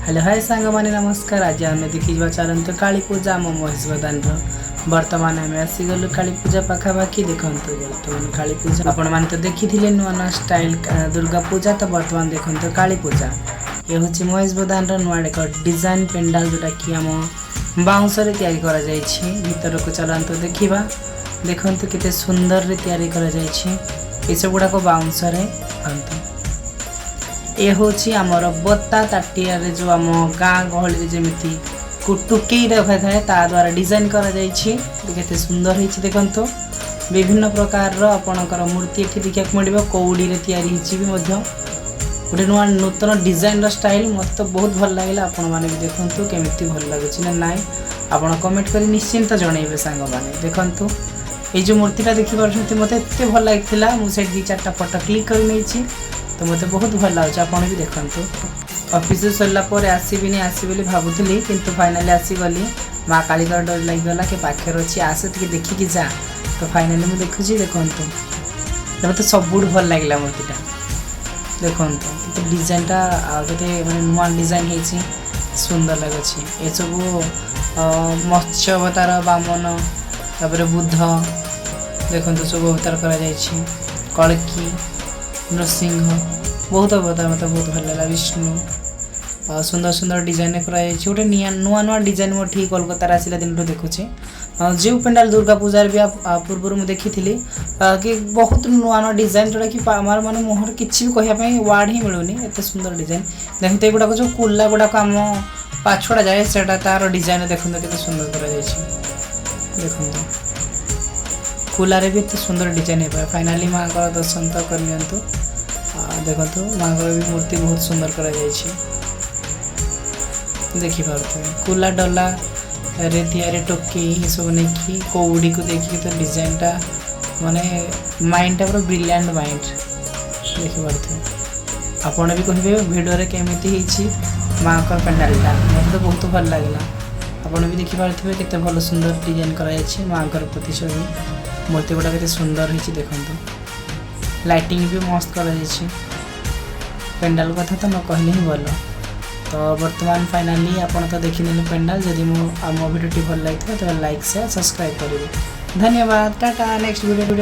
Hello hi सांग माने नमस्कार। आज आम देखा चलते काली पूजा आम महेश बदान बर्तमान आम आसीगलु काली पूजा पाखापाखि देखु बर्तमान काली पूजा आपण मैंने तो देखी थे नुआ नुआ स्टाइल दुर्गा पूजा। तो बर्तमान देखते काली पूजा ये हूँ महेश बदान नुआ एक डिजाइन पेंडाल जोटा कि आम बाउंस भीतर को चलते देखा देखते केते सुंदर ये सब गुड़ाक बाउंस ये हूँ आमर बता ताटिया जो आम गाँ गहली जमी टुकई रखा था ता द्वारा डिजाइन करते सुंदर होती देखो विभिन्न प्रकार आपणकर मूर्ति ये देखा मिले कौड़ी भी गोटे नुआ नूतन डिजाइन स्टाइल मत तो बहुत भल लगे। आपण मैंने भी देखु केमी भल लगुच ना नाई आप कमेंट कर निश्चिंत जनइबे सांग मैंने देखु ये जो मूर्तिटा देखिपुं मत एत भल लगी मुझे दी चार्टा फोटो क्लिक कर नहीं तो मत बहुत भल लगे। आप भी देखु ऑफिस सरला आसबिनी आसबी भावुली किंतु फाइनाली आसीगली माँ काली डर लगिगला कि पाखे अच्छी आस टे देखिकी जा। तो फाइनाली मुझे देखुची देखु मत सब भल लगे मूर्तिटा देखु डिजाइनटा गोटे मैं नुआ डिजाइन होती सुंदर लगुच ये सब मत्स्य अवतार बामन तापर बुद्ध देखो सब अवतार कलकी नृसिंह बहुत अवतार मतलब बहुत भल लगा विष्णु सुंदर सुंदर डिजाइन गोटे नुआ नुआ डिजाइन मोटी कोलकाता आसला दिन देखुचे जो पेंडाल दुर्गा पूजार भी पूर्व मुझे देखी कि बहुत नुआ नुआ डिजाइन जोटा कि आमार माने मोहर किसी भी कहवाई वार्ड ही मिलूनी एत सुंदर डिजाइन देखते गुड़ाक जो कुला गुड़ाक आम पाछड़ा जाए से तार डिजाइन देखते के सुंदर कर देखो कुलारे भी एत सुंदर डिजाइन हो फाइनाली माँ का दर्शन तो कर देखो माँ का भी मूर्ति बहुत सुंदर कर देखिपे कुला डला रे टोकी ये सब नहीं कौड़ी को देखिए तो डिजाइनटा माने माइंडटा पूरा ब्रिलियंट माइंड देखिपे आपण भी कहे भिडियो केमी माँ का पेंडालटा मतलब तो बहुत भल लगे। आपड़ भी देखिपे केते भल सुंदर डिजाइन कर माँ का प्रतिछवि मूर्ति गुड़ा के सुंदर होती देखो लाइटिंग भी मस्त कर पेंडाल कथा तो न कहले ही भल। तो बर्तमान फाइनाली आपन तो देखिने पेंडाल जदि मो भिडियो भल लगी तो लाइक शेयर सब्सक्राइब करेंगे। धन्यवाद टाटा नेक्स्ट वीडियो।